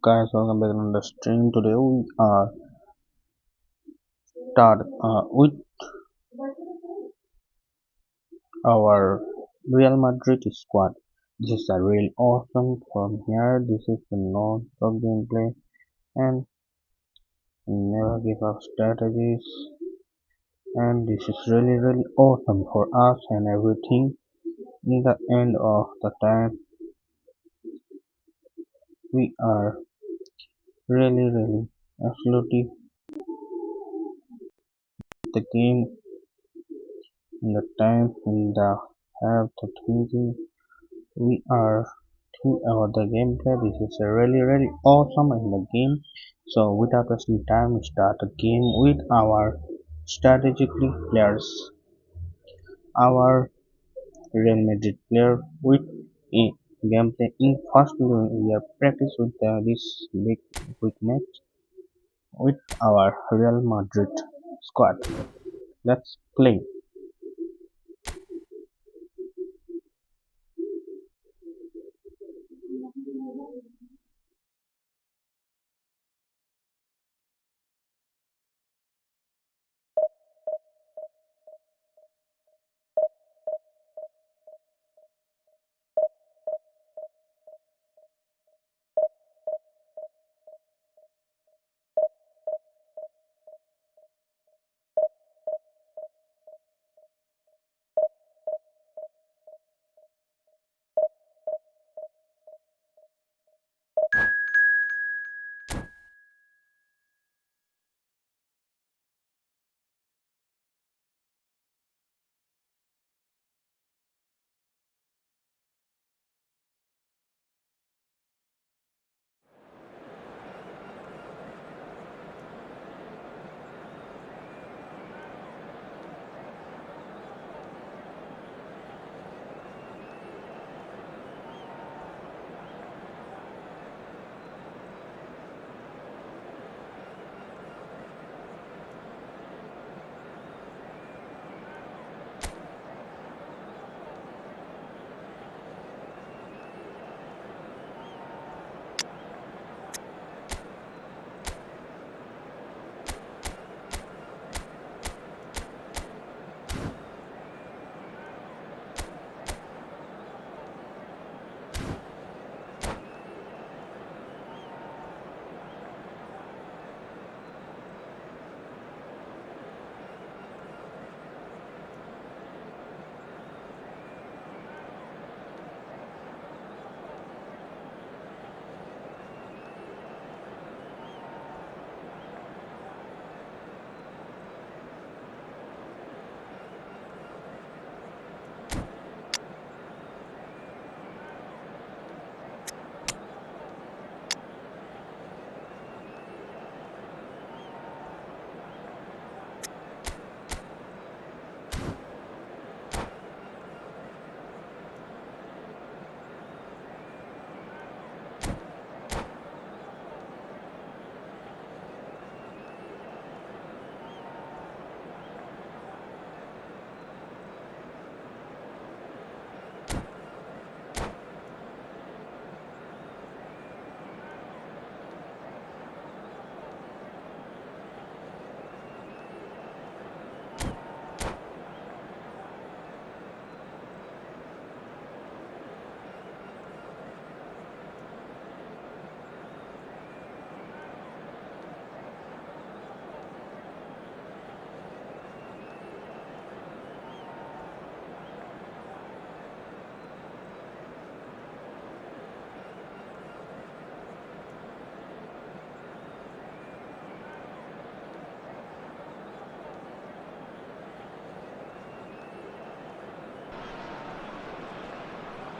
Guys, welcome back on the stream. Today we are start with our Real Madrid squad. This is a real awesome from here. This is the non-stop gameplay and never give up strategies. And this is really awesome for us and everything. In the end of the time, we are really absolutely the game in the time in the have the thinking. We are think about the gameplay. This is a really awesome in the game. So without wasting time, we start the game with our strategically players. Our Real Madrid player with a gameplay in first we are practice with this big quick match with our Real Madrid squad. Let's play.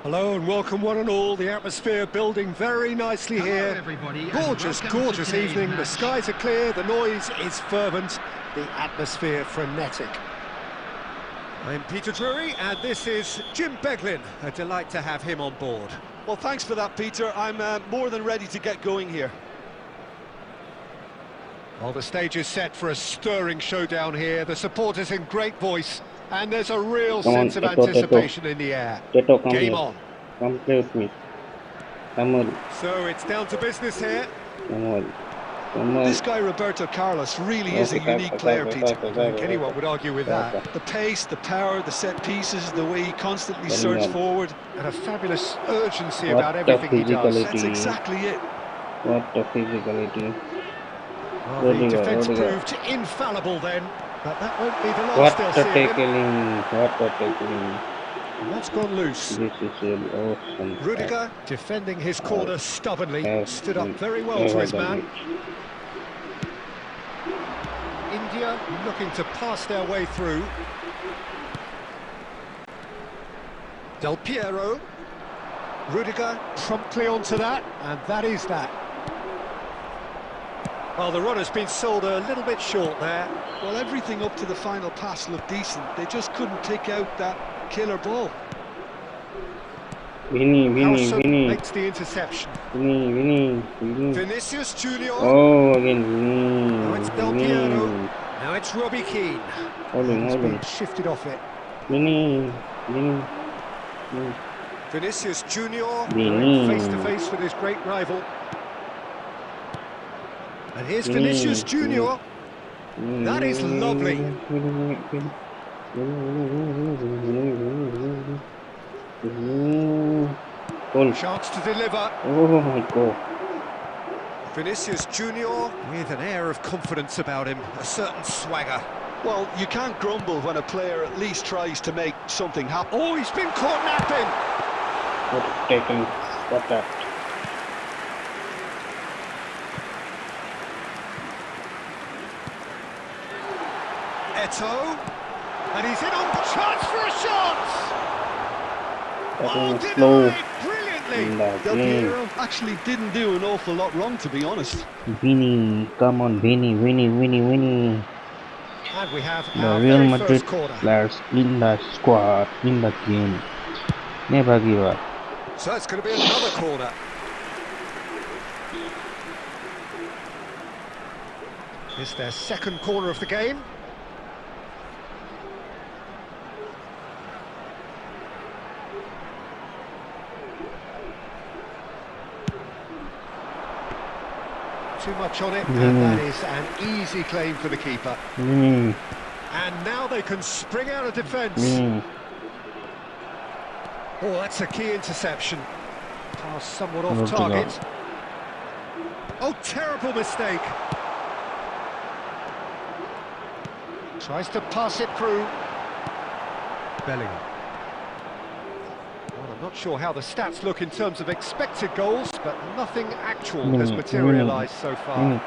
Hello and welcome one and all. The atmosphere building very nicely here. Everybody, gorgeous evening. The skies are clear, the noise is fervent, the atmosphere frenetic. I'm Peter Drury and this is Jim Beglin. A delight to have him on board. Well, thanks for that, Peter. I'm more than ready to get going here. Well, the stage is set for a stirring showdown here. The supporters in great voice. And there's a real sense of anticipation in the air. Tato, come Game here. on. Come play with me. Samuel. So it's down to business here. Samuel. Samuel. This guy Roberto Carlos really is a unique player, Peter. I don't think anyone would argue with that. The pace, the power, the set pieces, the way he constantly surges forward. And a fabulous urgency What about the everything he does. physicality. That's exactly it. What the physicality. Well, the defence proved infallible then, but that won't be the last What they'll the see of him. tackling. What the tackling. And that's gone loose. This is really awesome. Rudiger defending his corner stubbornly, stood up very well to his man. India looking to pass their way through. Del Piero. Rudiger promptly onto that, and that is that. Well, the run has been sold a little bit short there. Well, everything up to the final pass looked decent. They just couldn't take out that killer ball. Vinny makes the interception. Vinny. Vinicius Junior. Oh, again Vinny. Now it's Del Piero. Now it's Robbie Keane. Hold He's on. been shifted off it. Vinny. Vinicius Junior Vinny. face to face with his great rival. And here's Vinicius Junior. That is lovely. Chance to deliver. Oh my God. Vinicius Junior with an air of confidence about him, a certain swagger. Well, you can't grumble when a player at least tries to make something happen. Oh, he's been caught napping. What taken? What that? Eto, and he's in on chance for a shot. That was slow. Brilliantly. Del Piero actually didn't do an awful lot wrong, to be honest. Vinny, come on, Vinny. And we have The our Real very Madrid first corner. players in the squad, in the game. Never give up. So it's going to be another corner. It's their second corner of the game. Too much on it, and that is an easy claim for the keeper. And now they can spring out of defence. Oh, that's a key interception. Pass somewhat off target. Oh, terrible mistake. Tries to pass it through. Bellingham. Well, I'm not sure how the stats look in terms of expected goals, but nothing actual has materialised so far.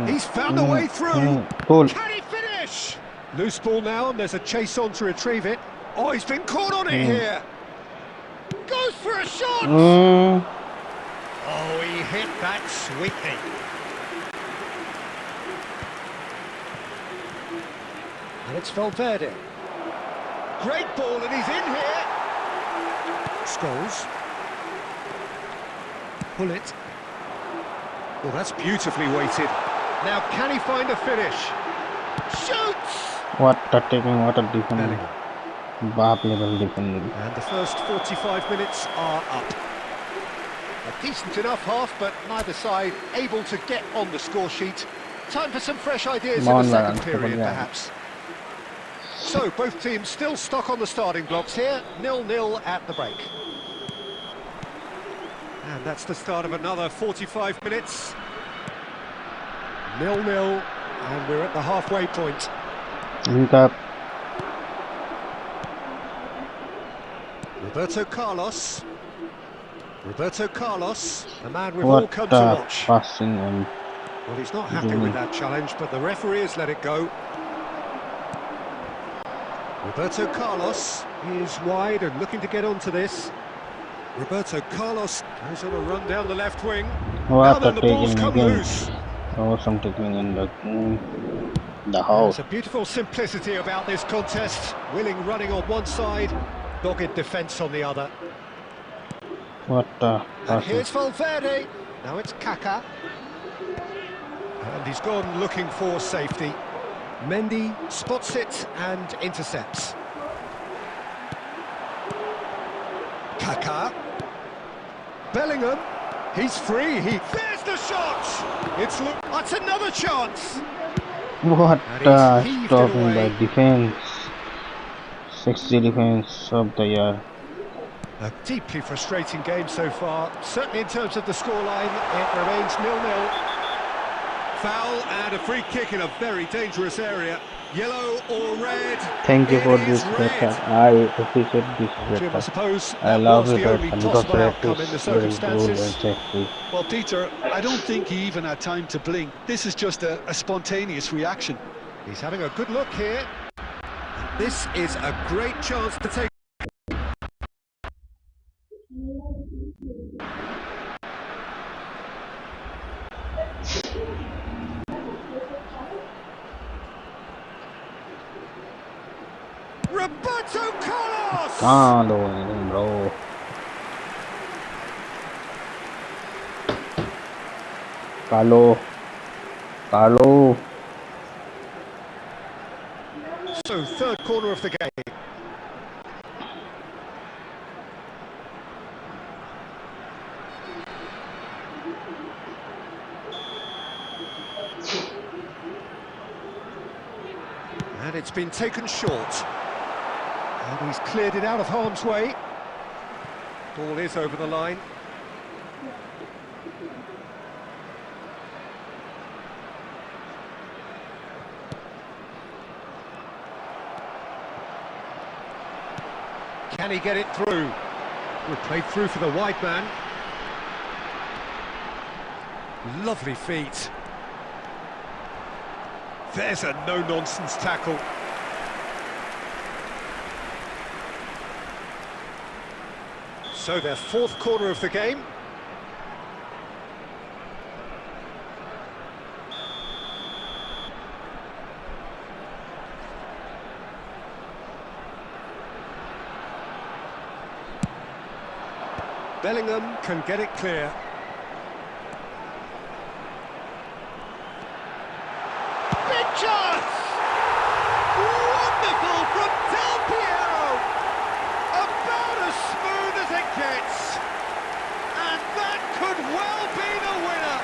He's found a way through. Can he finish? Loose ball now, and there's a chase on to retrieve it. Oh, he's been caught on it here. Goes for a shot. Oh, he hit that sweetly. And it's Valverde. Great ball, and he's in here. Scholes. Pull it. Oh, that's beautifully weighted. Now, can he find a finish? Shoots! What a taking, what a defending. Bap level defending. And the first 45 minutes are up. A decent enough half, but neither side able to get on the score sheet. Time for some fresh ideas in the second period, perhaps. So, both teams still stuck on the starting blocks here, 0-0 at the break. And that's the start of another 45 minutes. 0-0, and we're at the halfway point. Link up. Roberto Carlos, the man we've all come to watch. Passing and Well, he's not happy with that challenge, but the referee has let it go. Roberto Carlos is wide and looking to get onto this. Roberto Carlos goes on a run down the left wing. what Now a then, the ball's taking come again. loose. Awesome taking in the There's house. a beautiful simplicity about this contest. Willing running on one side, dogged defence on the other. What a And passing. here's Valverde. Now it's Kaka. And he's gone looking for safety. Mendy spots it and intercepts. Kaka. Bellingham. He's free. There's the shot. That's another chance. What And he's heaved it stopping away. by defense. 60 defense of the year. A deeply frustrating game so far. Certainly in terms of the scoreline, it remains 0-0. Foul and a free kick in a very dangerous area. Yellow or red? Thank you It for is this red. red card. I appreciate this red Jim, I card. suppose I that love was it the red only card because possible red outcome in the is very good and circumstances. safety. Well, Peter, I don't think he even had time to blink. This is just a spontaneous reaction. He's having a good look here. This is a great chance to take. Roberto Carlos! Can't bro. Carlo. So, third corner of the game. And it's been taken short. And he's cleared it out of harm's way. Ball is over the line. Can he get it through? Good played through for the wide man. Lovely feet. There's a no-nonsense tackle. So their fourth corner of the game. Bellingham can get it clear. Big chance! Wonderful from Del Piero! About as smooth as it gets. And that could well be the winner.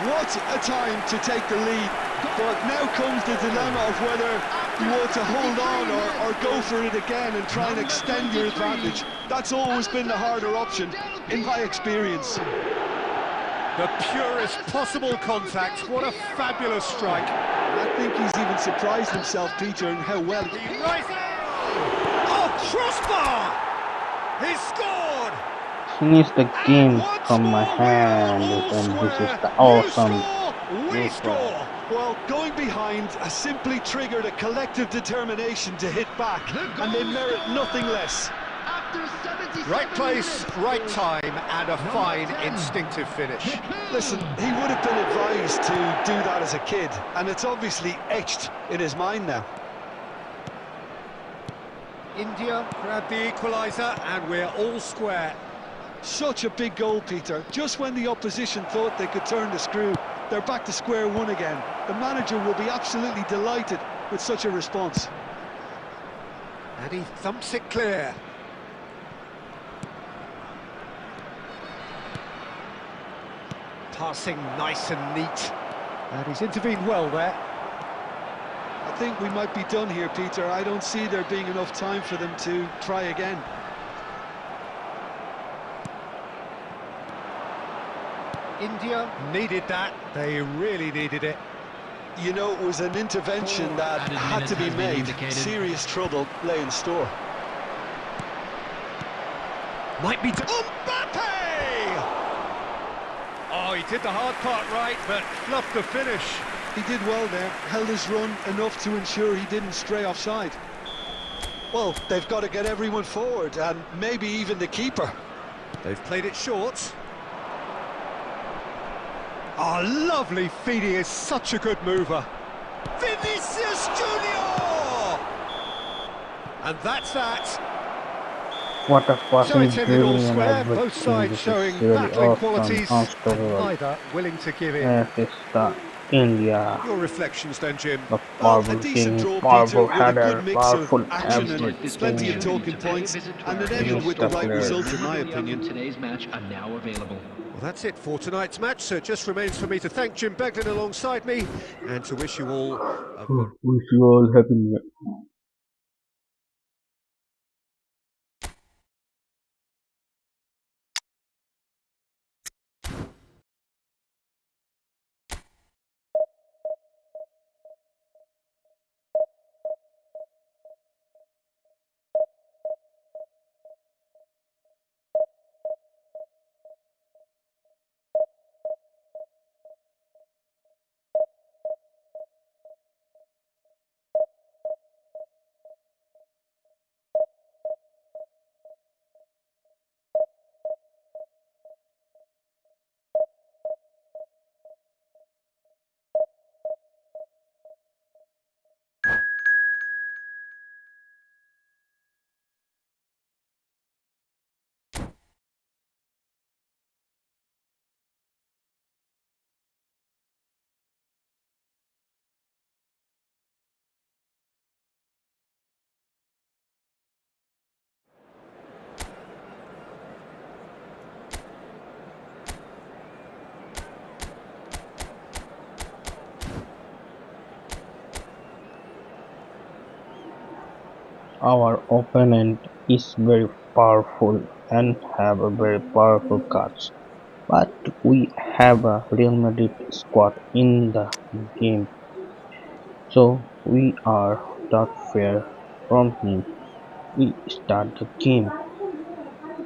What a time to take the lead. But now comes the dilemma of whether you want to hold on or go for it again and try and extend your advantage. That's always been the harder option, in my experience. The purest possible contact. What a fabulous strike. I think he's even surprised himself, Peter, in how well He rises. Oh, crossbar! He scored! Finish the game from my hand, and this is the awesome. We score! Well, going behind has simply triggered a collective determination to hit back, and they merit nothing less. Right place, right time, and a fine instinctive finish. Listen, he would have been advised to do that as a kid, and it's obviously etched in his mind now. India grabbed the equaliser, and we're all square. Such a big goal, Peter. Just when the opposition thought they could turn the screw, they're back to square one again. The manager will be absolutely delighted with such a response. And he thumps it clear. Passing nice and neat. And he's intervened well there. I think we might be done here, Peter. I don't see there being enough time for them to try again. India needed that. They really needed it. You know, it was an intervention that had to be made. Serious trouble lay in store. Might be... Mbappe! Oh, he did the hard part right, but fluffed the finish. He did well there, held his run enough to ensure he didn't stray offside. Well, they've got to get everyone forward, and maybe even the keeper. They've played it short. Oh, lovely feet, he is such a good mover. Vinicius Junior! And that's that. What a So passing it's ended all dribbling and square, both everything. sides This showing is really battling awesome, qualities, and unstoppable. neither willing to give in. Yes, it's the India. Your reflections then, Jim? The Well, powerful a decent king, draw, powerful Peter, with a header, good mix powerful of action and everything. plenty of talking points, and it ended with the right result, in my opinion. Today's match are now available. Well, that's it for tonight's match, so it just remains for me to thank Jim Beglin alongside me and to wish you all a very... Wish you all happy New Year. Our opponent is very powerful and have a very powerful cards, but we have a Real Madrid squad in the game, so we are not fair from him. We start the game.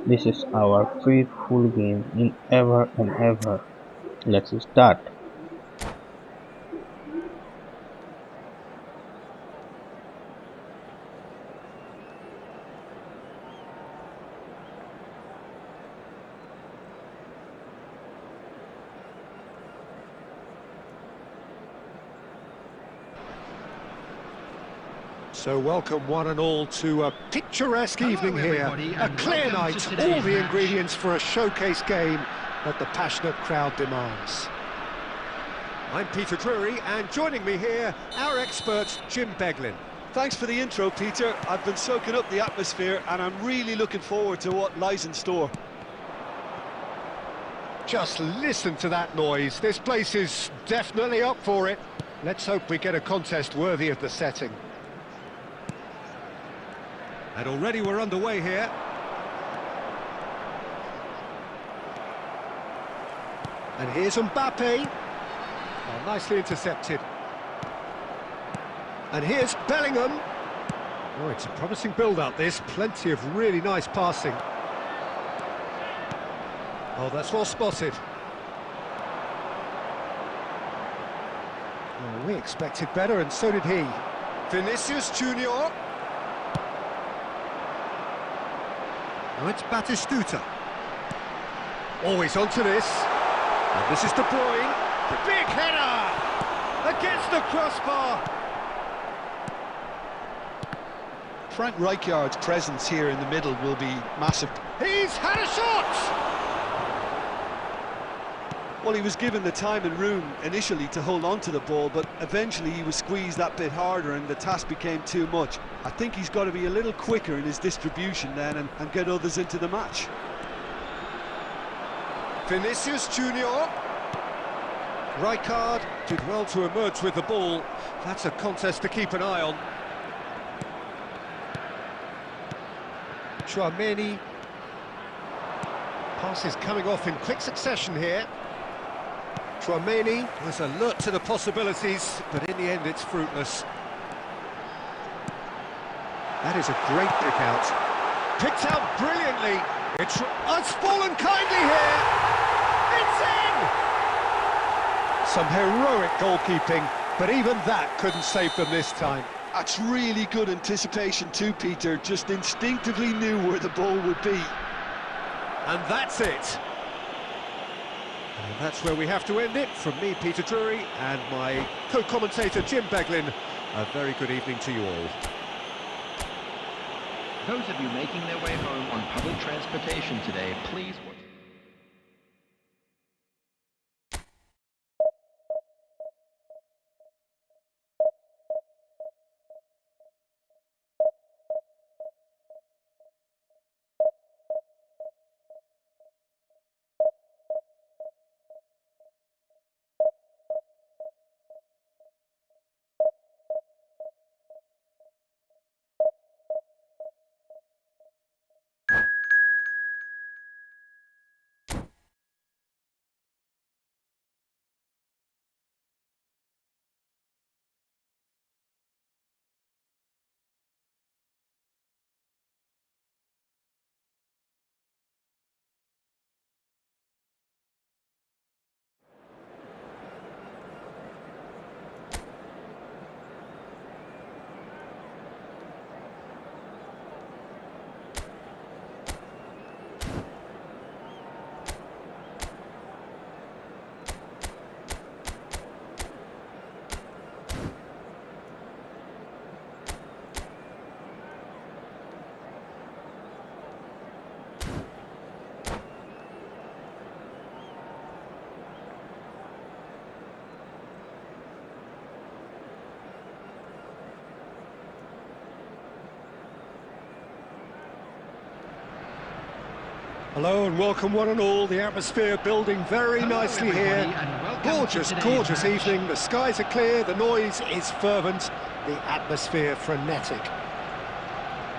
This is our faithful game in ever and ever. Let's start. So welcome one and all to a picturesque evening here, a clear night, all the ingredients for a showcase game that the passionate crowd demands. I'm Peter Drury, and joining me here, our expert Jim Beglin. Thanks for the intro, Peter. I've been soaking up the atmosphere and I'm really looking forward to what lies in store. Just listen to that noise, this place is definitely up for it. Let's hope we get a contest worthy of the setting. And already we're underway here. And here's Mbappe. Oh, nicely intercepted. And here's Bellingham. Oh, it's a promising build-up, this. Plenty of really nice passing. Oh, that's well spotted. Oh, we expected better, and so did he. Vinicius Junior. Now it's Batistuta. Always onto this. And this is De Bruyne. The big header! Against the crossbar! Frank Rijkaard's presence here in the middle will be massive. He's had a shot! Well, he was given the time and room initially to hold on to the ball, but eventually he was squeezed that bit harder and the task became too much. I think he's got to be a little quicker in his distribution then and get others into the match. Vinicius Junior. Rijkaard did well to emerge with the ball. That's a contest to keep an eye on. Chouameni. Passes coming off in quick succession here. Chouameni was alert to the possibilities, but in the end it's fruitless. That is a great pick out. Picked out brilliantly. It's fallen kindly here. It's in! Some heroic goalkeeping, but even that couldn't save them this time. That's really good anticipation too, Peter. Just instinctively knew where the ball would be. And that's it. And that's where we have to end it. From me, Peter Drury, and my co-commentator, Jim Beglin, a very good evening to you all. Those of you making their way home on public transportation today, please watch. Hello and welcome one and all. The atmosphere building very nicely here. Gorgeous, gorgeous evening. The skies are clear, the noise is fervent, the atmosphere frenetic.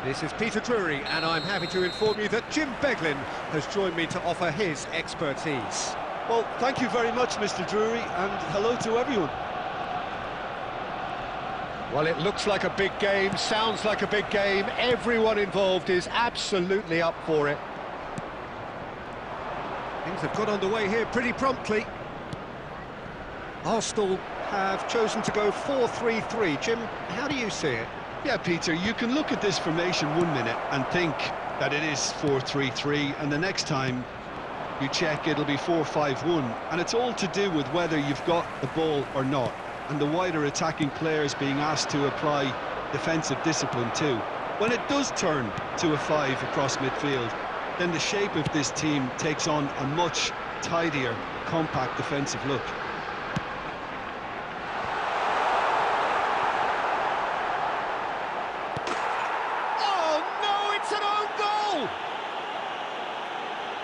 This is Peter Drury, and I'm happy to inform you that Jim Beglin has joined me to offer his expertise. Well, thank you very much, Mr. Drury, and hello to everyone. Well, it looks like a big game, sounds like a big game. Everyone involved is absolutely up for it. Things have got underway here pretty promptly. Arsenal have chosen to go 4-3-3. Jim, how do you see it? Yeah, Peter, you can look at this formation 1 minute and think that it is 4-3-3, and the next time you check it'll be 4-5-1, and it's all to do with whether you've got the ball or not, and the wider attacking players being asked to apply defensive discipline too. When it does turn to a 5 across midfield, then the shape of this team takes on a much tidier, compact defensive look.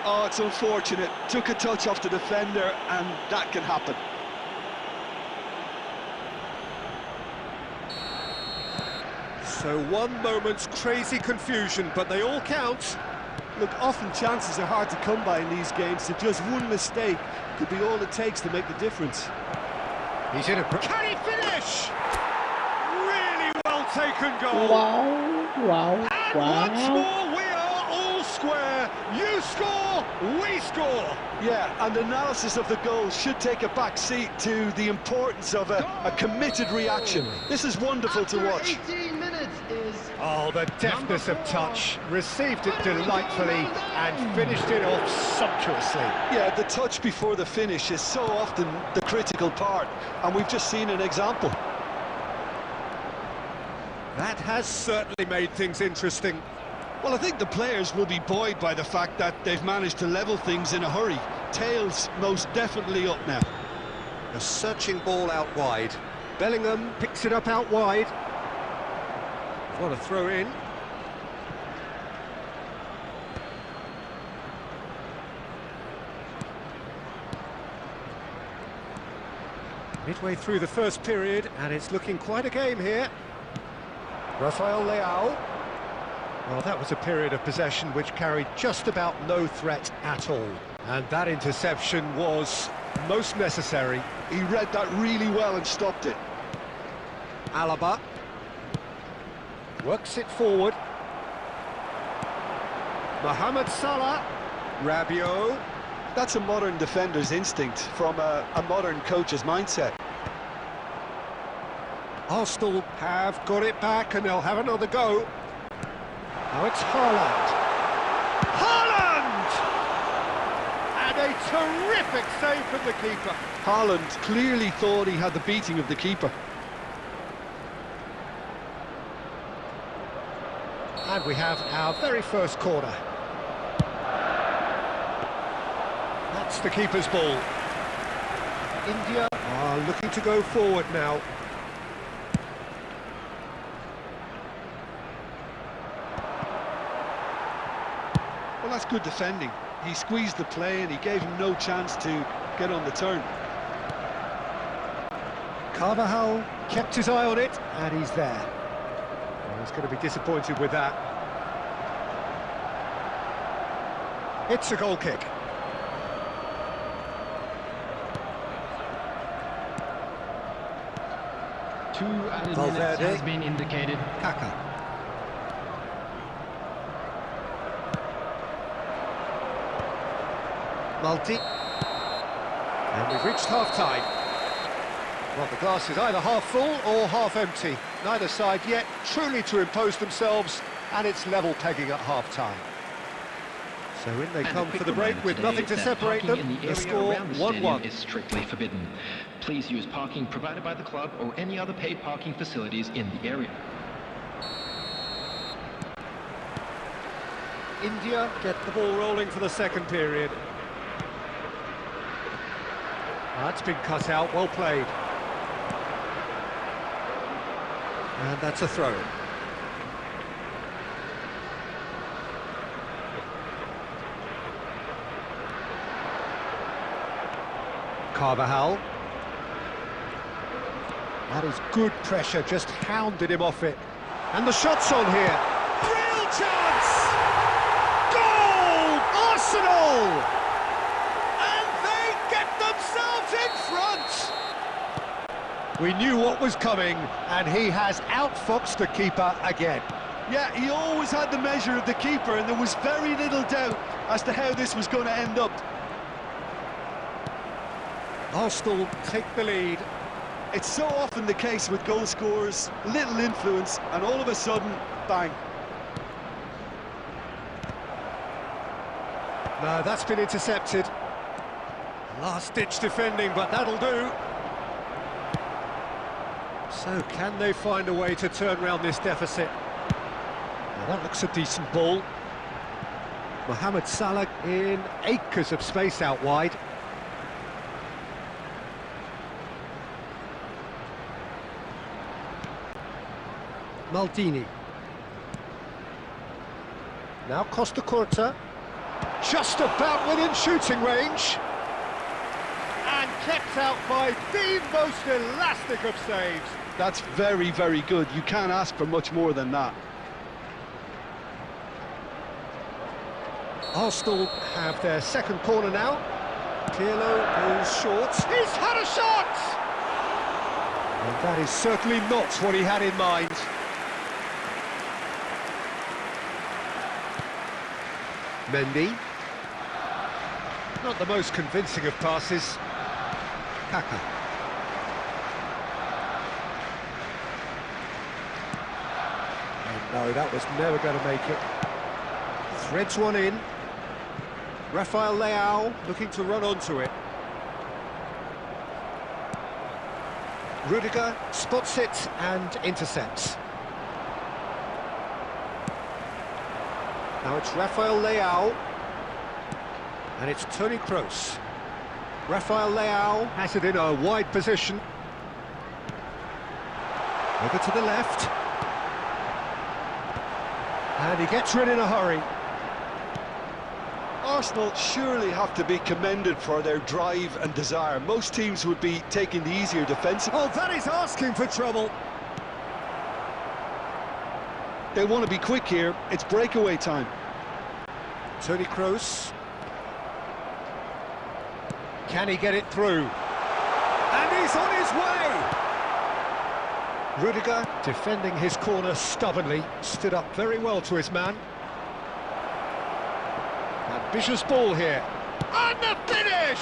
Oh, it's unfortunate. Took a touch off the defender, and that can happen. So 1 moment's crazy confusion, but they all count. Look, often chances are hard to come by in these games, so just one mistake could be all it takes to make the difference. He's in a... Can he finish? Really well taken goal. Wow. And once more, we are all square. You score, we score. Yeah, and analysis of the goal should take a back seat to the importance of a committed reaction. This is wonderful to watch. 18 minutes is... Oh, the deftness of touch. Received it delightfully and finished it off sumptuously. Yeah, the touch before the finish is so often the critical part, and we've just seen an example. That has certainly made things interesting. Well, I think the players will be buoyed by the fact that they've managed to level things in a hurry. Tails most definitely up now. A searching ball out wide. Bellingham picks it up out wide. What a throw in. Midway through the first period, and it's looking quite a game here. Rafael Leao. Well, that was a period of possession which carried just about no threat at all. And that interception was most necessary. He read that really well and stopped it. Alaba works it forward. Mohamed Salah. Rabiot. That's a modern defender's instinct from a modern coach's mindset. Arsenal have got it back and they'll have another go. Now it's Haaland. Haaland! And a terrific save from the keeper. Haaland clearly thought he had the beating of the keeper. And we have our very first corner. That's the keeper's ball. India are looking to go forward now. Well, that's good defending. He squeezed the play and he gave him no chance to get on the turn. Carvajal kept his eye on it, and he's there. Well, he's going to be disappointed with that. It's a goal kick. Two added Valverde. minutes has been indicated. Kaka. Multi. And we've reached half-time. Well, the glass is either half full or half empty. Neither side yet truly to impose themselves, and it's level pegging at half-time. So in they come for the break with nothing to separate them. The score 1-1. Is strictly forbidden. Please use parking provided by the club or any other paid parking facilities in the area. India get the ball rolling for the second period. That's been cut out, well played. And that's a throw. Carvajal. That is good pressure, just hounded him off it. And the shot's on here. Real chance! Goal! Arsenal! And they get themselves in front! We knew what was coming, and he has outfoxed the keeper again. Yeah, he always had the measure of the keeper, and there was very little doubt as to how this was going to end up. Arsenal take the lead. It's so often the case with goal scorers, little influence, and all of a sudden, bang. No, that's been intercepted. Last-ditch defending, but that'll do. So, can they find a way to turn around this deficit? Now, that looks a decent ball. Mohamed Salah in acres of space out wide. Maldini. Now Costa Curta. Just about within shooting range. And kept out by the most elastic of saves. That's very, very good. You can't ask for much more than that. Arsenal have their second corner now. Pirlo goes short. He's had a shot! And that is certainly not what he had in mind. Mendy. Not the most convincing of passes. Kaka. Oh no, that was never going to make it. Threads one in. Rafael Leao looking to run onto it. Rudiger spots it and intercepts. Now it's Rafael Leao. And it's Toni Kroos. Rafael Leao has it in a wide position. Over to the left. And he gets rid in a hurry. Arsenal surely have to be commended for their drive and desire. Most teams would be taking the easier defensive. Oh, that is asking for trouble. They want to be quick here. It's breakaway time. Toni Kroos. Can he get it through? And he's on his way! Rudiger, defending his corner stubbornly, stood up very well to his man. Ambitious ball here. And the finish!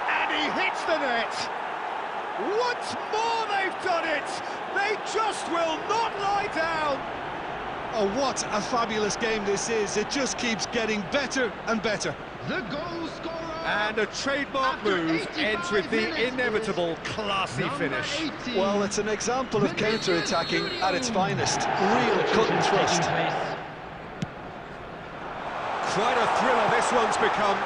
And he hits the net! Once more they've done it! They just will not lie down! Oh, what a fabulous game this is. It just keeps getting better and better. The goal scorer! And a trademark move ends with the inevitable classy finish. 18. Well, it's an example of counter-attacking at its finest. Real cut and thrust. Quite a thriller this one's become.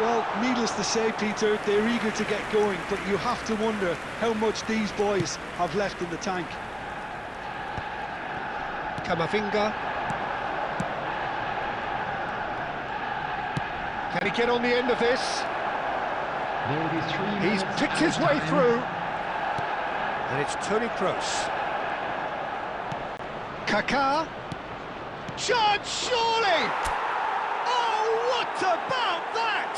Well, needless to say, Peter, they're eager to get going, but you have to wonder how much these boys have left in the tank. Camavinga. Can he get on the end of this? There will be 3 He's minutes picked his way time. through. And it's Toni Kroos. Kaká. Charge, surely! Oh, what about that?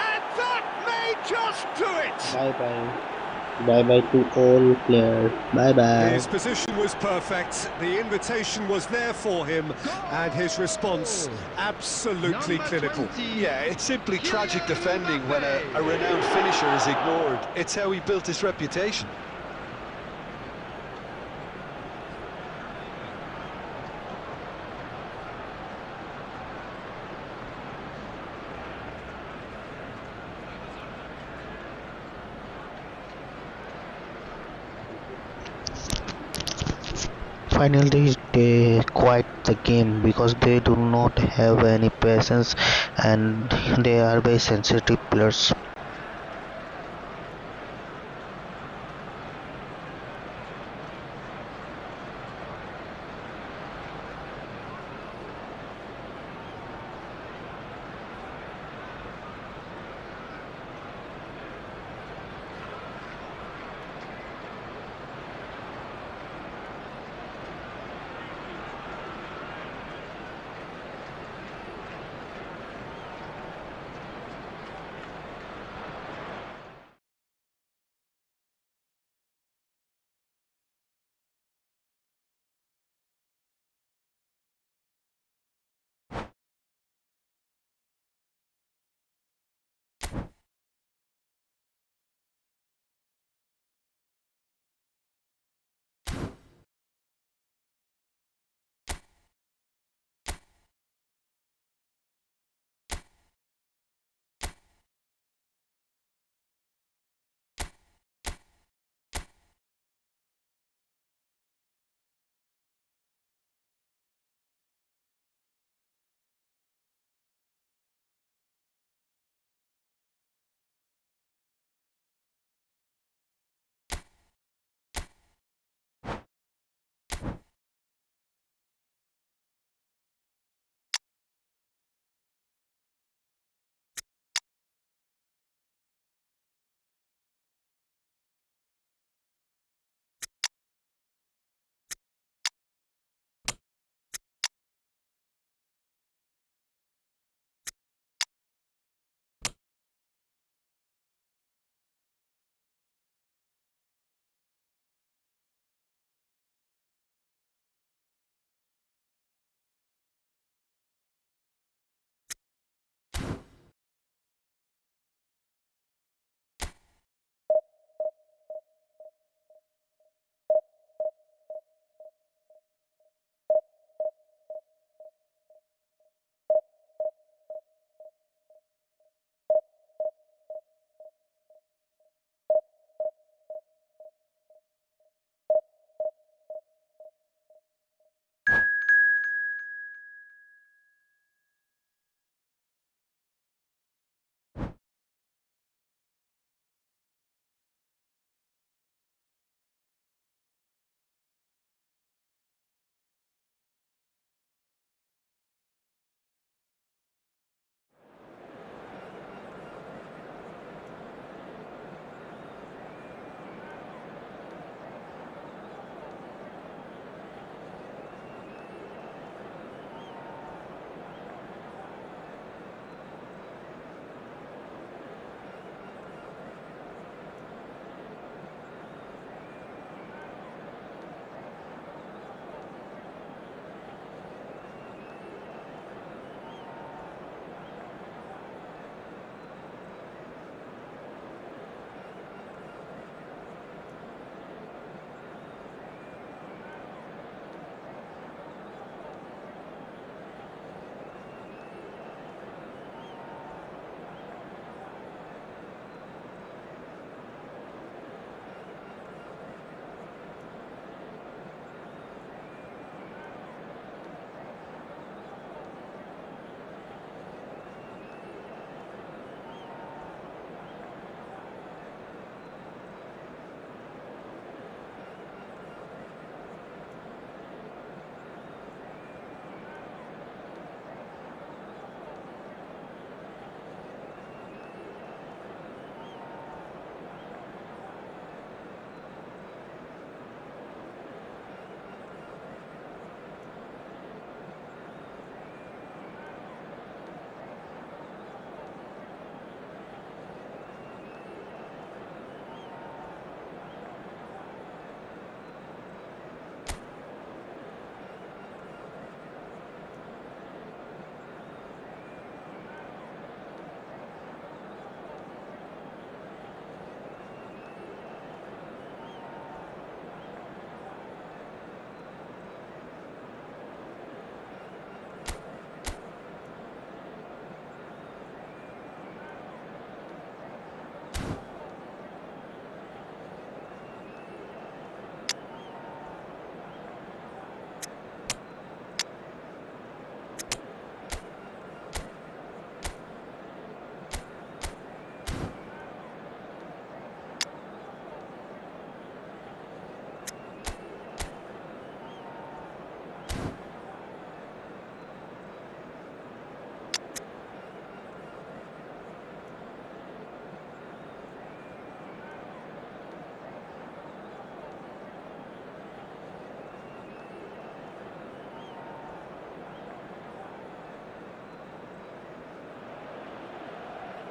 And that may just do it! Bye-bye. Bye-bye to all players. Bye-bye. His position was perfect, the invitation was there for him, and his response absolutely Number clinical. 20. Yeah, it's simply tragic defending when a renowned finisher is ignored. It's how he built his reputation. Finally, they quit the game because they do not have any patience and they are very sensitive players.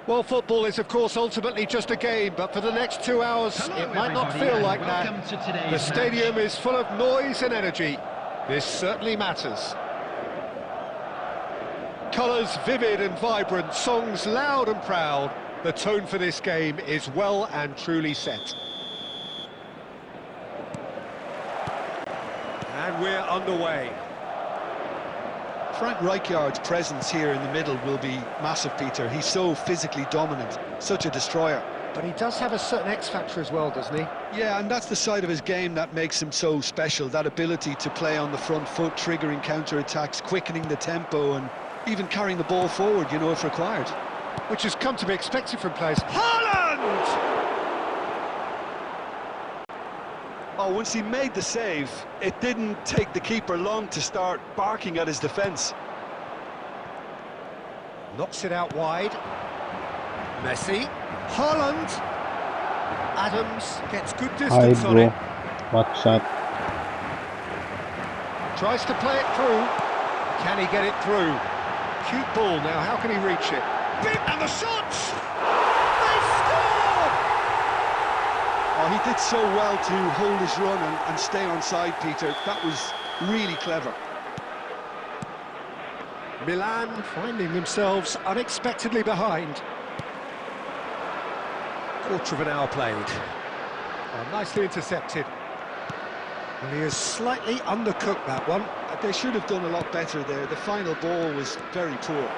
Well, football is, of course, ultimately just a game, but for the next 2 hours, it might not feel like that. The stadium is full of noise and energy. This certainly matters. Colours vivid and vibrant, songs loud and proud. The tone for this game is well and truly set. And we're underway. Frank Rijkaard's presence here in the middle will be massive, Peter. He's so physically dominant, such a destroyer. But he does have a certain X-factor as well, doesn't he? Yeah, and that's the side of his game that makes him so special, that ability to play on the front foot, triggering counter-attacks, quickening the tempo, and even carrying the ball forward, you know, if required. Which has come to be expected from players. Haaland! Oh, once he made the save, it didn't take the keeper long to start barking at his defence. Knocks it out wide. Messi. Haaland. Adams gets good Hi distance on bro, it. what's up? Tries to play it through. Can he get it through? Cute ball now, how can he reach it? Big, and the shot! They scored! Oh, he did so well to hold his run and stay on side, Peter. That was really clever. Milan finding themselves unexpectedly behind. Quarter of an hour played. Oh, nicely intercepted. And he has slightly undercooked that one. They should have done a lot better there. The final ball was very poor.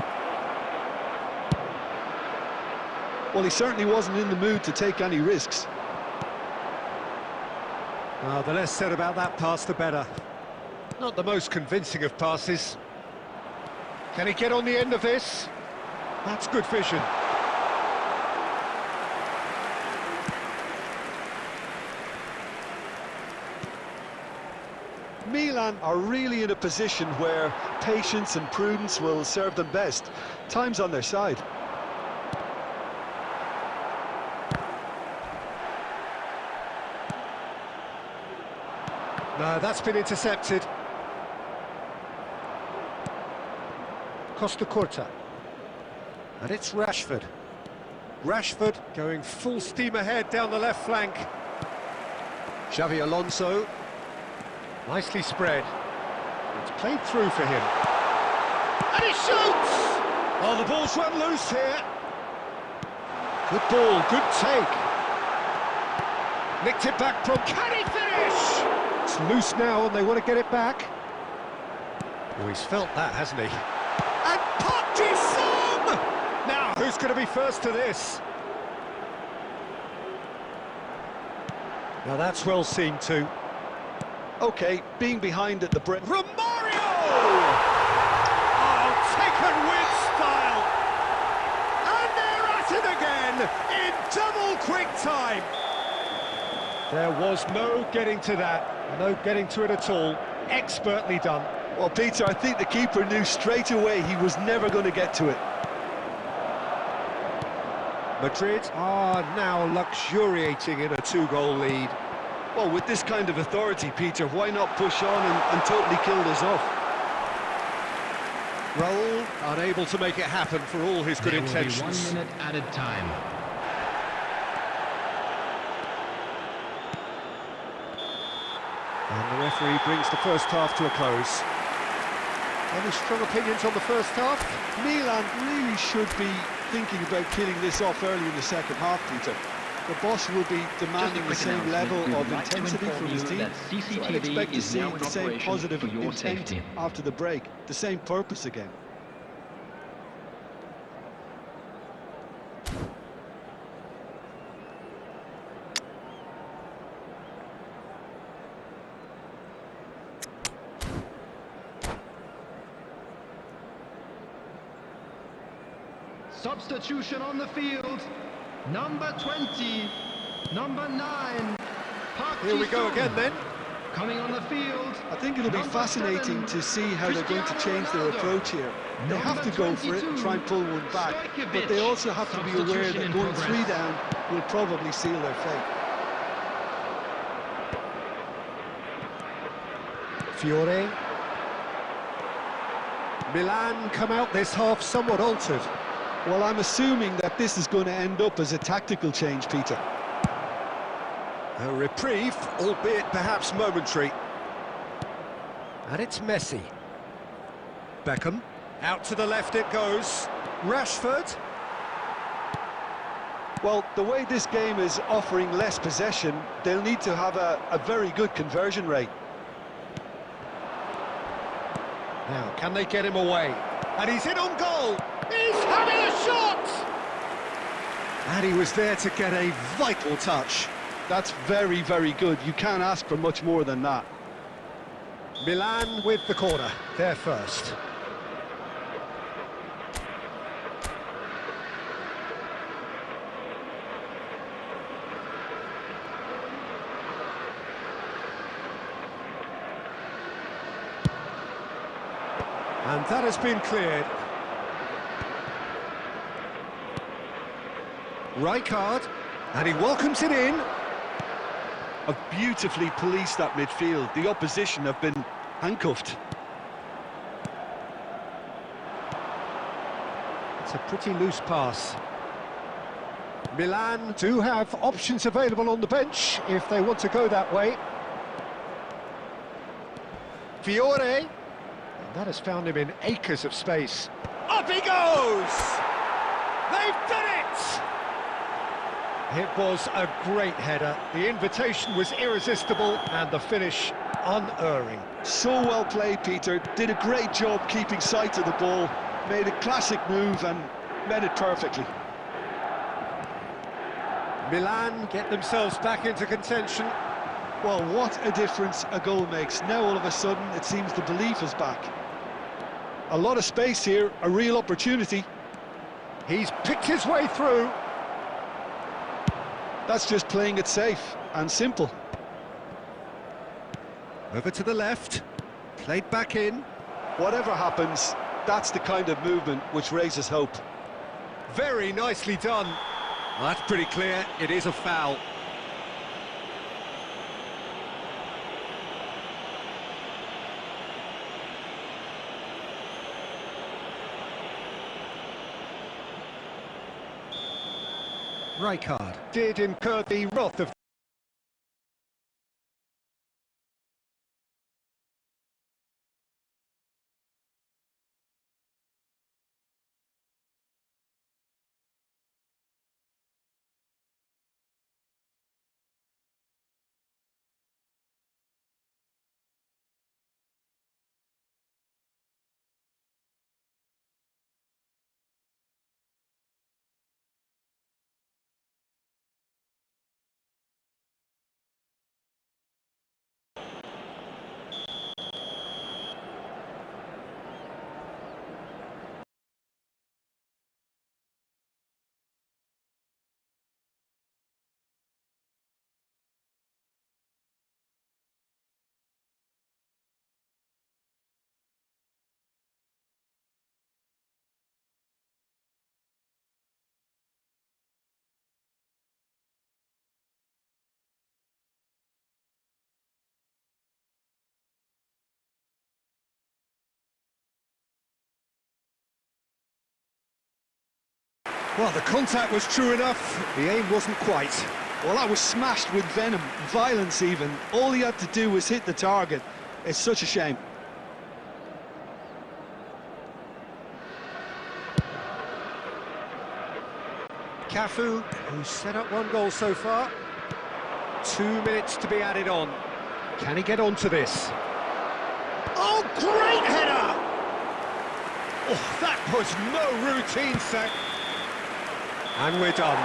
Well, he certainly wasn't in the mood to take any risks. Well, the less said about that pass, the better. Not the most convincing of passes. Can he get on the end of this? That's good vision. Milan are really in a position where patience and prudence will serve them best. Time's on their side. No, that's been intercepted. Costa Curta. And it's Rashford. Rashford going full steam ahead down the left flank. Xavi Alonso. Nicely spread. It's played through for him. And he shoots! Oh, the ball's run loose here. Good ball, good take. Nicked it back from... Can he finish? It's loose now and they want to get it back. Oh, he's felt that, hasn't he? And Park Ji-sung! Now, who's going to be first to this? Now that's well seen too. Okay, being behind at the break. Romario! Oh, taken with style! And they're at it again in double quick time. There was no getting to that, no getting to it at all. Expertly done. Well, Peter, I think the keeper knew straight away he was never going to get to it. Madrid are now luxuriating in a 2-goal lead. Well, with this kind of authority, Peter, why not push on and totally kill this off? Raul unable to make it happen for all his good intentions. 1 minute added time. And the referee brings the first half to a close. Any strong opinions on the first half? Milan really should be thinking about killing this off early in the second half, Peter. The boss will be demanding the same level of intensity from his team, so I'd expect to see the same positive intent after the break, the same purpose again. Substitution on the field. Number 20, number 9. Park Here we go Ji-sung. again then. Coming on the field. I think it'll be fascinating to see how they're going to change their approach here. They have to go for it and try and pull one back, but they also have to be aware that going 3 down will probably seal their fate. Fiore. Milan come out this half somewhat altered. Well, I'm assuming that this is going to end up as a tactical change, Peter. A reprieve, albeit perhaps momentary. And it's Messi. Beckham. Out to the left it goes. Rashford. Well, the way this game is offering less possession, they'll need to have a very good conversion rate. Now, can they get him away? And he's in on goal! He's having a shot! And he was there to get a vital touch. That's very, very good. You can't ask for much more than that. Milan with the corner, they're first. And that has been cleared. Rijkaard, and he welcomes it in. Have beautifully policed that midfield. The opposition have been handcuffed. It's a pretty loose pass. Milan do have options available on the bench if they want to go that way. Fiore. And that has found him in acres of space. Up he goes! They've done it! It was a great header. The invitation was irresistible and the finish unerring. So well played, Peter. Did a great job keeping sight of the ball. Made a classic move and met it perfectly. Milan get themselves back into contention. Well, what a difference a goal makes. Now all of a sudden it seems the belief is back. A lot of space here, a real opportunity. He's picked his way through. That's just playing it safe and simple. Over to the left, played back in. Whatever happens, that's the kind of movement which raises hope. Very nicely done. That's pretty clear, it is a foul. Rijkaard did incur the wrath of well, the contact was true enough, the aim wasn't quite. Well, that was smashed with venom, violence even. All he had to do was hit the target. It's such a shame. Cafu, who's set up one goal so far. 2 minutes to be added on. Can he get onto this? Oh, great header! Oh, that was no routine set. And we're done.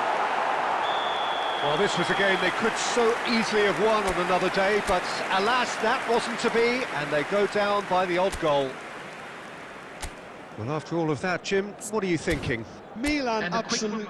Well, this was a game they could so easily have won on another day, but alas, that wasn't to be, and they go down by the odd goal. Well, after all of that, Jim, what are you thinking? Milan absolutely...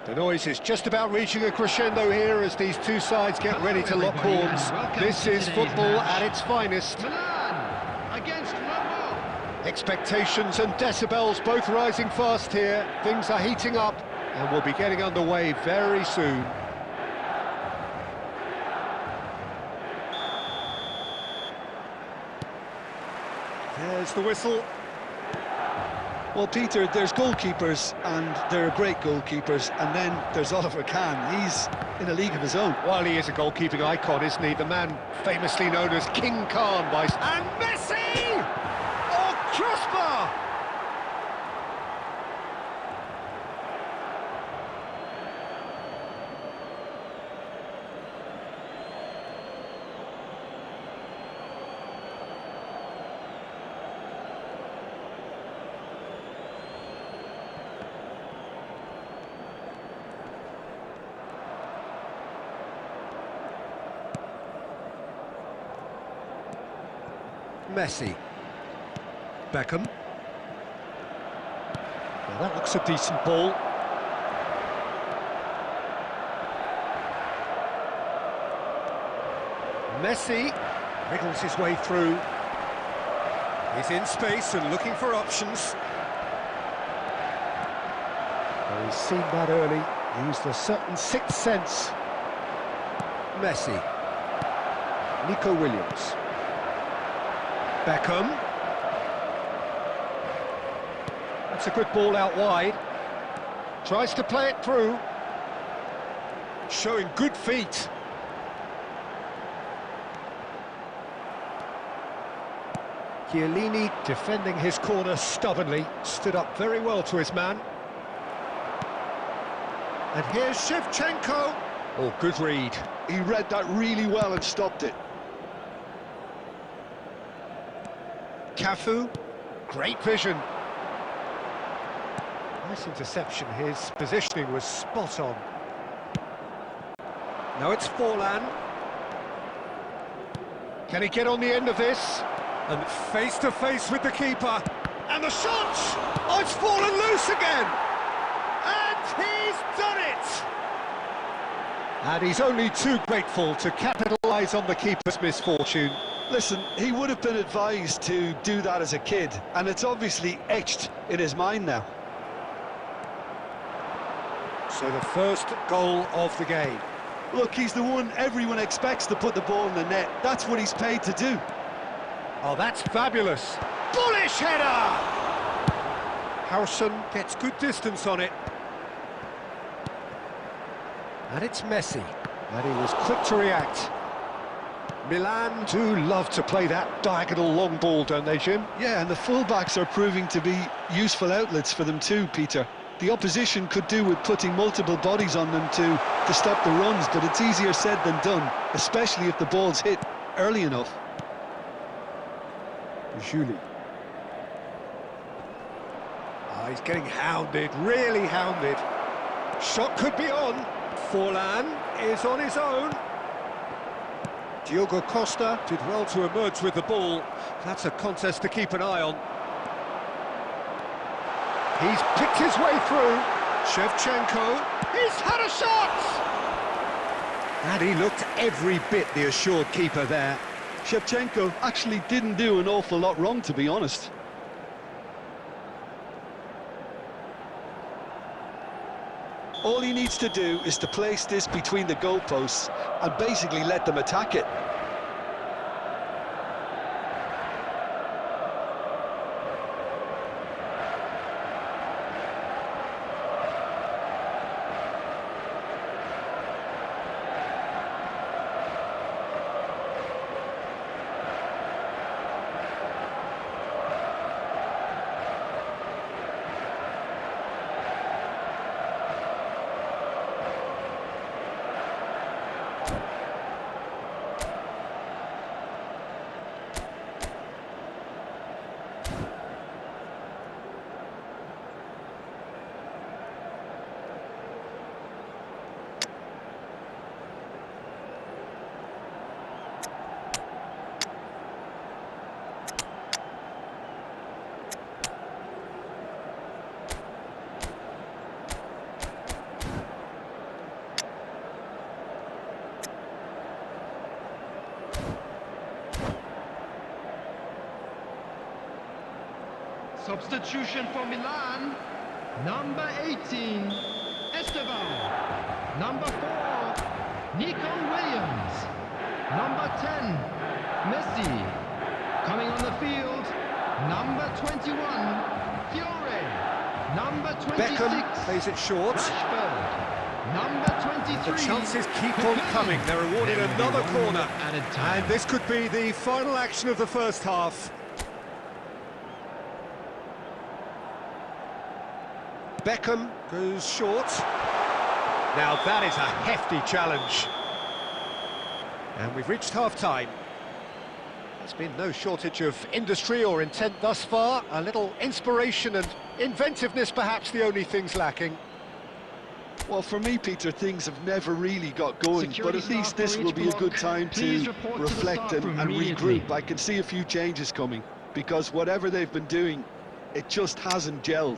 The noise is just about reaching a crescendo here as these two sides get ready to lock horns. This is football at its finest. Expectations and decibels both rising fast here. Things are heating up and we'll be getting underway very soon. There's the whistle. Well, Peter, there's goalkeepers, and there are great goalkeepers, and then there's Oliver Kahn. He's in a league of his own. Well, he is a goalkeeping icon, isn't he? The man famously known as King Khan by... And Messi! Oh, crossbar! Messi. Beckham. Well, that looks a decent ball. Messi wriggles his way through. He's in space and looking for options. Well, he's seen that early. Used a certain sixth sense. Messi. Nico Williams. Beckham. That's a good ball out wide. Tries to play it through. Showing good feet. Chiellini defending his corner stubbornly. Stood up very well to his man. And here's Shevchenko. Oh, good read. He read that really well and stopped it. Cafu, great vision. Nice interception, his positioning was spot on. Now it's Forlan. Can he get on the end of this? And face to face with the keeper. And the shot! Oh, it's fallen loose again! And he's done it! And he's only too grateful to capitalise on the keeper's misfortune. Listen, he would have been advised to do that as a kid, and it's obviously etched in his mind now. So the first goal of the game. Look, he's the one everyone expects to put the ball in the net. That's what he's paid to do. Oh, that's fabulous. Bullish header! Howson gets good distance on it. And it's Messi. And he was quick to react. Milan do love to play that diagonal long ball, don't they, Jim? Yeah, and the fullbacks are proving to be useful outlets for them too, Peter. The opposition could do with putting multiple bodies on them to stop the runs, but it's easier said than done, especially if the ball's hit early enough. Julie. Oh, he's getting hounded, really hounded. Shot could be on. Forlan is on his own. Diogo Costa did well to emerge with the ball. That's a contest to keep an eye on. He's picked his way through. Shevchenko, he's had a shot! And he looked every bit the assured keeper there. Shevchenko actually didn't do an awful lot wrong, to be honest. All he needs to do is to place this between the goalposts and basically let them attack it. Substitution for Milan, number 18, Esteban. Number 4, Nico Williams. Number 10, Messi. Coming on the field, number 21, Fiore. Number 26, Beckham plays it short. Rashford. Number 23. The chances keep on coming. They're awarded another corner. Added time. And this could be the final action of the first half. Beckham goes short. Now that is a hefty challenge. And we've reached half-time. There's been no shortage of industry or intent thus far. A little inspiration and inventiveness, perhaps the only things lacking. Well, for me, Peter, things have never really got going, but at least this will be a good time to reflect and regroup. I can see a few changes coming, because whatever they've been doing, it just hasn't gelled.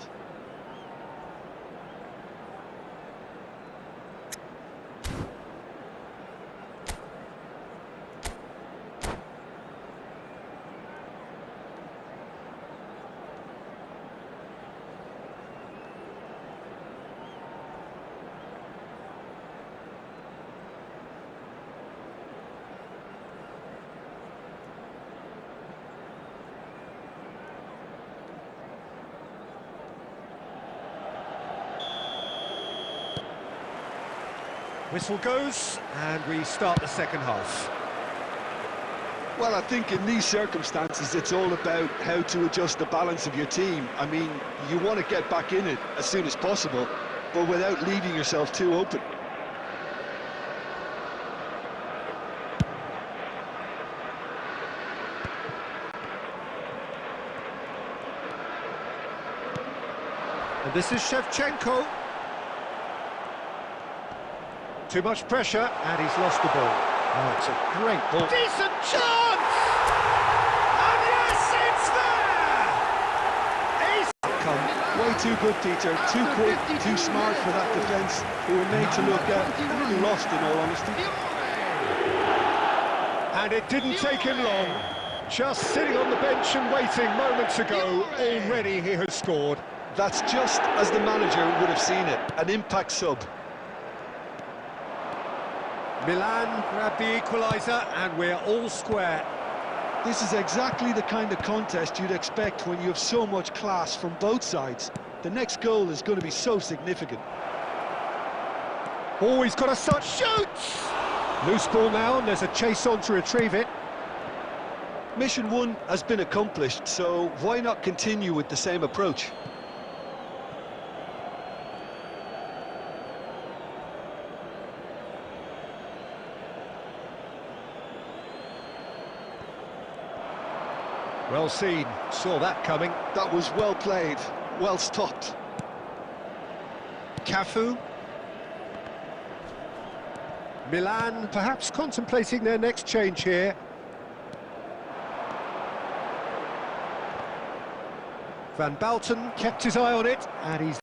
Whistle goes, and we start the second half. Well, I think in these circumstances, it's all about how to adjust the balance of your team. I mean, you want to get back in it as soon as possible, but without leaving yourself too open. And this is Shevchenko. Too much pressure, and he's lost the ball. Oh, it's a great ball. Decent chance! And yes, it's there! He's Come way too good, Peter. Too quick, too smart for that defence, who were made to look a little lost, in all honesty. And it didn't take him long. Just sitting on the bench and waiting moments ago, already he has scored. That's just as the manager would have seen it, an impact sub. Milan grabbed the equaliser, and we're all square. This is exactly the kind of contest you'd expect when you have so much class from both sides. The next goal is going to be so significant. Oh, he's got a shot, shoots! Loose ball now, and there's a chase on to retrieve it. Mission 1 has been accomplished, so why not continue with the same approach? Well seen, saw that coming. That was well played, well stopped. Cafu. Milan perhaps contemplating their next change here. Van Balten kept his eye on it, and he's...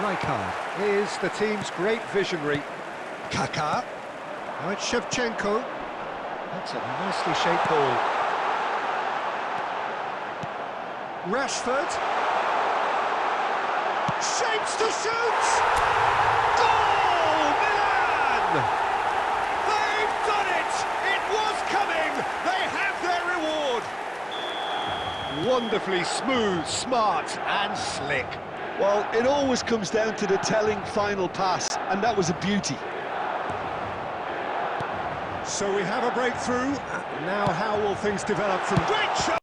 Rijkaard is the team's great visionary. Kaká. Now it's Shevchenko. That's a nicely shaped ball. Rashford. Shapes to shoot! Goal! Milan! They've done it! It was coming! They have their reward! Wonderfully smooth, smart and slick. Well, it always comes down to the telling final pass, and that was a beauty. So we have a breakthrough. Now how will things develop from... Great shot!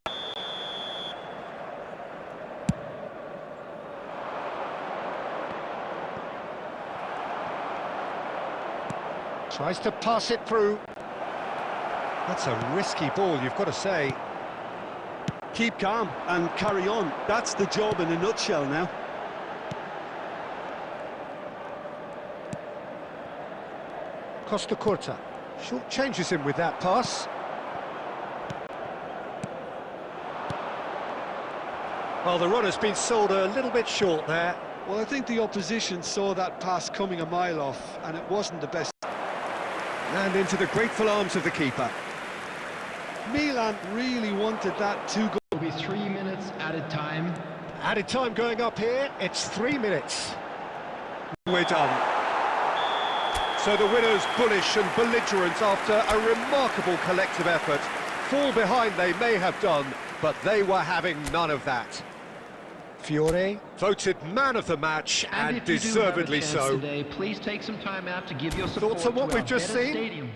Tries to pass it through. That's a risky ball, you've got to say. Keep calm and carry on. That's the job in a nutshell now. Costa Curta. Short changes him with that pass. Well, the run has been sold a little bit short there. Well, I think the opposition saw that pass coming a mile off, and it wasn't the best. And into the grateful arms of the keeper. Milan really wanted that 2 goal. Will be 3 minutes added time. Added time going up here, it's 3 minutes. We're done. So the winners bullish and belligerent after a remarkable collective effort. Fall behind they may have done, but they were having none of that. Fiore voted man of the match, and if you do have a deservedly chance so. Today, please take some time out to give your support Thoughts on what to we've our just better seen? stadium